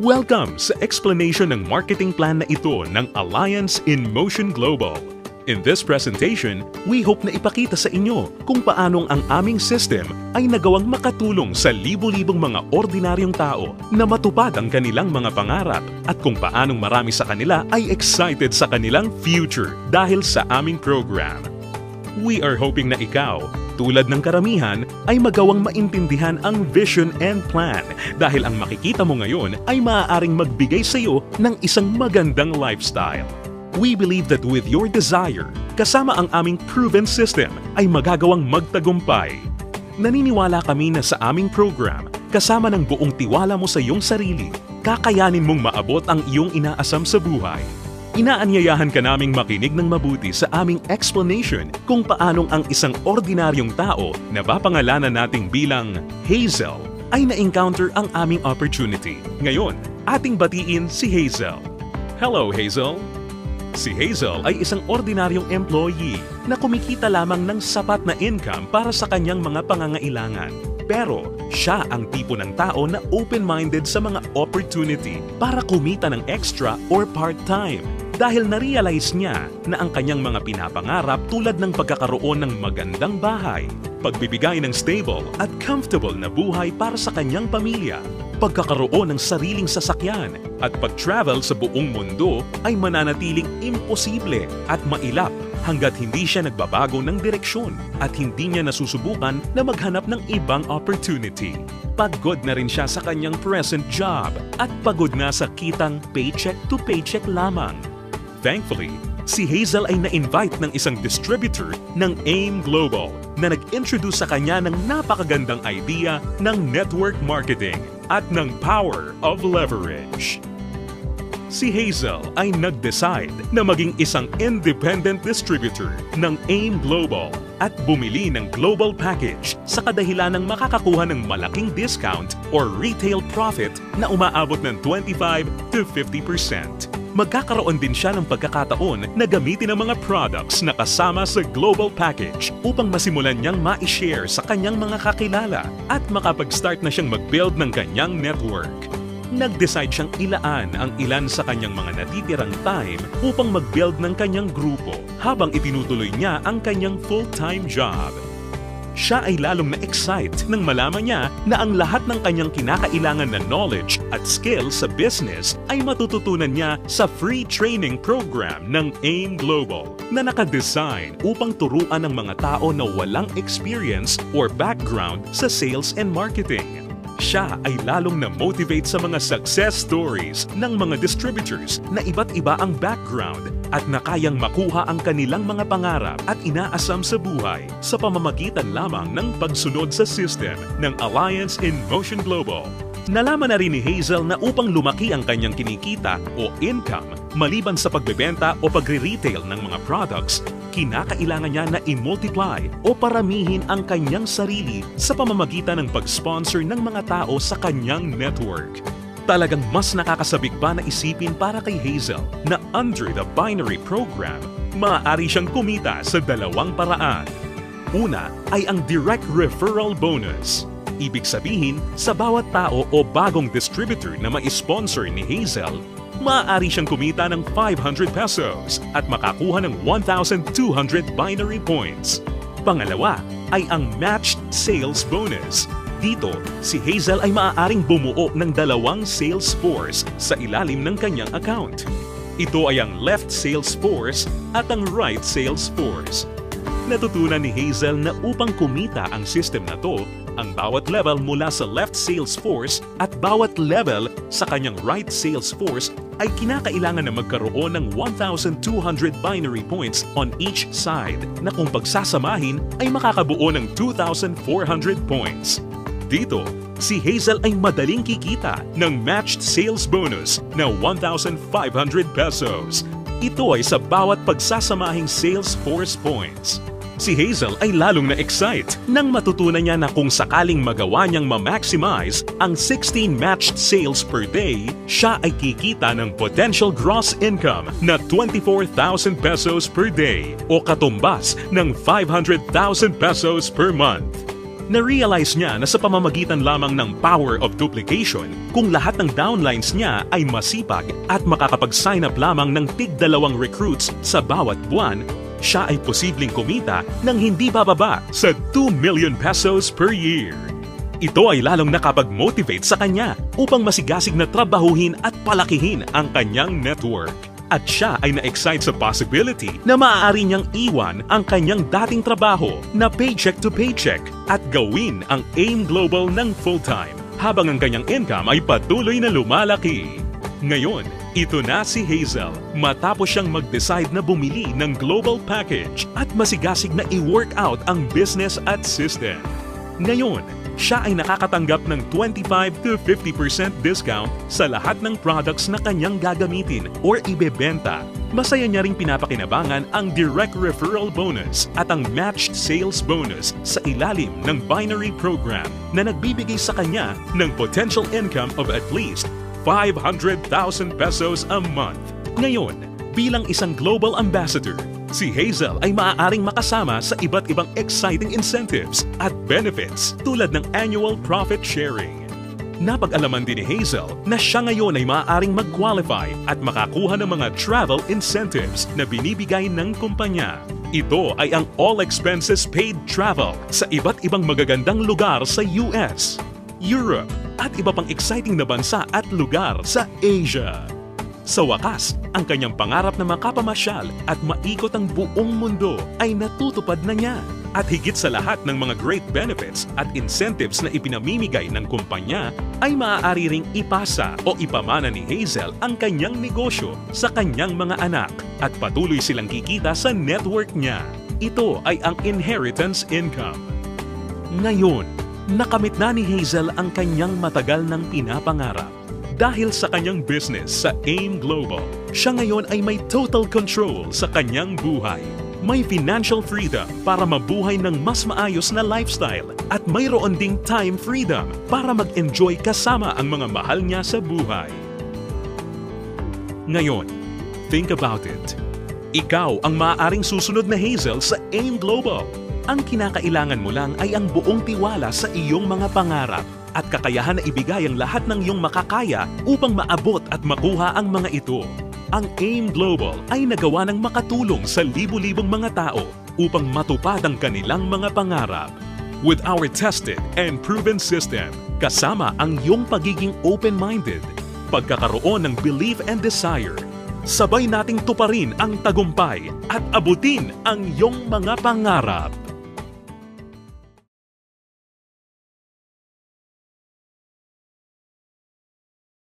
Welcome sa explanation ng marketing plan na ito ng Alliance in Motion Global. In this presentation, we hope na ipakita sa inyo kung paanong ang aming system ay nagawang makatulong sa libu-libong mga ordinaryong tao na matupad ang kanilang mga pangarap at kung paanong marami sa kanila ay excited sa kanilang future dahil sa aming program. We are hoping na ikaw, tulad ng karamihan, ay magawang maintindihan ang vision and plan dahil ang makikita mo ngayon ay maaaring magbigay sa iyo ng isang magandang lifestyle. We believe that with your desire, kasama ang aming proven system ay magagawang magtagumpay. Naniniwala kami na sa aming program, kasama ng buong tiwala mo sa iyong sarili, kakayanin mong maabot ang iyong inaasam sa buhay. Inaanyayahan ka naming makinig ng mabuti sa aming explanation kung paanong ang isang ordinaryong tao na papangalanan nating bilang Hazel ay na-encounter ang aming opportunity. Ngayon, ating batiin si Hazel. Hello, Hazel! Si Hazel ay isang ordinaryong employee na kumikita lamang ng sapat na income para sa kanyang mga pangangailangan. Pero siya ang tipo ng tao na open-minded sa mga opportunity para kumita ng extra or part-time dahil na-realize niya na ang kanyang mga pinapangarap tulad ng pagkakaroon ng magandang bahay, pagbibigay ng stable at comfortable na buhay para sa kanyang pamilya, pagkakaroon ng sariling sasakyan at pag-travel sa buong mundo ay mananatiling imposible at mailap hanggat hindi siya nagbabago ng direksyon at hindi niya nasusubukan na maghanap ng ibang opportunity. Pagod na rin siya sa kanyang present job at pagod na sa kitang paycheck to paycheck lamang. Thankfully, si Hazel ay na-invite ng isang distributor ng AIM Global na nag-introduce sa kanya ng napakagandang idea ng network marketing at ng power of leverage. Si Hazel ay nag-decide na maging isang independent distributor ng AIM Global at bumili ng global package sa kadahilan ng makakakuha ng malaking discount or retail profit na umaabot ng 25 to 50%. Magkakaroon din siya ng pagkakataon na gamitin ang mga products na kasama sa global package upang masimulan niyang ma-share sa kanyang mga kakilala at makapag-start na siyang mag-build ng kanyang network. Nag-decide siyang ilaan ang ilan sa kanyang mga natitirang time upang mag-build ng kanyang grupo habang itinutuloy niya ang kanyang full-time job. Siya ay lalong na-excite nang malaman niya na ang lahat ng kanyang kinakailangan na knowledge at skills sa business ay matututunan niya sa free training program ng AIM Global na nakadesign upang turuan ang mga tao na walang experience or background sa sales and marketing. Siya ay lalong na-motivate sa mga success stories ng mga distributors na iba't iba ang background at na kayang makuha ang kanilang mga pangarap at inaasam sa buhay sa pamamagitan lamang ng pagsunod sa system ng Alliance in Motion Global. Nalaman na rin ni Hazel na upang lumaki ang kanyang kinikita o income maliban sa pagbebenta o pagre-retail ng mga products, kinakailangan niya na i-multiply o paramihin ang kanyang sarili sa pamamagitan ng pag-sponsor ng mga tao sa kanyang network. Talagang mas nakakasabik pa na isipin para kay Hazel na under the binary program, maaari siyang kumita sa dalawang paraan. Una ay ang direct referral bonus. Ibig sabihin, sa bawat tao o bagong distributor na ma-sponsor ni Hazel, maaari siyang kumita ng 500 pesos at makakuha ng 1,200 binary points. Pangalawa ay ang matched sales bonus. Dito, si Hazel ay maaaring bumuo ng dalawang sales force sa ilalim ng kanyang account. Ito ay ang left sales force at ang right sales force. Natutunan ni Hazel na upang kumita ang system na to, ang bawat level mula sa left sales force at bawat level sa kanyang right sales force ay kinakailangan na magkaroon ng 1,200 binary points on each side na kung pagsasamahin ay makakabuo ng 2,400 points. Dito, si Hazel ay madaling kikita ng matched sales bonus na 1,500 pesos. Ito ay sa bawat pagsasamahing sales force points. Si Hazel ay lalong na-excite nang matutunan niya na kung sakaling magawa niyang ma-maximize ang 16 matched sales per day, siya ay kikita ng potential gross income na 24,000 pesos per day o katumbas ng 500,000 pesos per month. Na-realize niya na sa pamamagitan lamang ng power of duplication, kung lahat ng downlines niya ay masipag at makakapag-sign up lamang ng tig-2 recruits sa bawat buwan, siya ay posibleng kumita ng hindi bababa sa 2 million pesos per year. Ito ay lalong nakapag-motivate sa kanya upang masigasig na trabahuhin at palakihin ang kanyang network. At siya ay na-excite sa possibility na maaari niyang iwan ang kanyang dating trabaho na paycheck to paycheck at gawin ang AIM Global ng full-time habang ang kanyang income ay patuloy na lumalaki. Ngayon, ito na si Hazel matapos siyang mag-decide na bumili ng global package at masigasig na i-work out ang business at system. Ngayon, siya ay nakakatanggap ng 25 to 50% discount sa lahat ng products na kanyang gagamitin or ibebenta. Masaya niya ring pinapakinabangan ang direct referral bonus at ang matched sales bonus sa ilalim ng binary program na nagbibigay sa kanya ng potential income of at least 500,000 pesos a month. Ngayon, bilang isang global ambassador, si Hazel ay maaaring makasama sa iba't ibang exciting incentives at benefits tulad ng annual profit sharing. Napag-alaman din ni Hazel na siya ngayon ay maaaring mag-qualify at makakuha ng mga travel incentives na binibigay ng kumpanya. Ito ay ang all expenses paid travel sa iba't ibang magagandang lugar sa US, Europe, at iba pang exciting na bansa at lugar sa Asia. Sa wakas, ang kanyang pangarap na makapamasyal at maikot ang buong mundo ay natutupad na niya. At higit sa lahat ng mga great benefits at incentives na ipinamimigay ng kumpanya, ay maaari ring ipasa o ipamana ni Hazel ang kanyang negosyo sa kanyang mga anak at patuloy silang kikita sa network niya. Ito ay ang inheritance income. Ngayon, nakamit na ni Hazel ang kanyang matagal ng pinapangarap. Dahil sa kanyang business sa AIM Global, siya ngayon ay may total control sa kanyang buhay. May financial freedom para mabuhay ng mas maayos na lifestyle at mayroon ding time freedom para mag-enjoy kasama ang mga mahal niya sa buhay. Ngayon, think about it. Ikaw ang maaaring susunod na Hazel sa AIM Global. Ang kinakailangan mo lang ay ang buong tiwala sa iyong mga pangarap at kakayahan na ibigay ang lahat ng iyong makakaya upang maabot at makuha ang mga ito. Ang AIM Global ay nagawa ng makatulong sa libu-libong mga tao upang matupad ang kanilang mga pangarap. With our tested and proven system, kasama ang iyong pagiging open-minded, pagkakaroon ng belief and desire, sabay nating tuparin ang tagumpay at abutin ang iyong mga pangarap.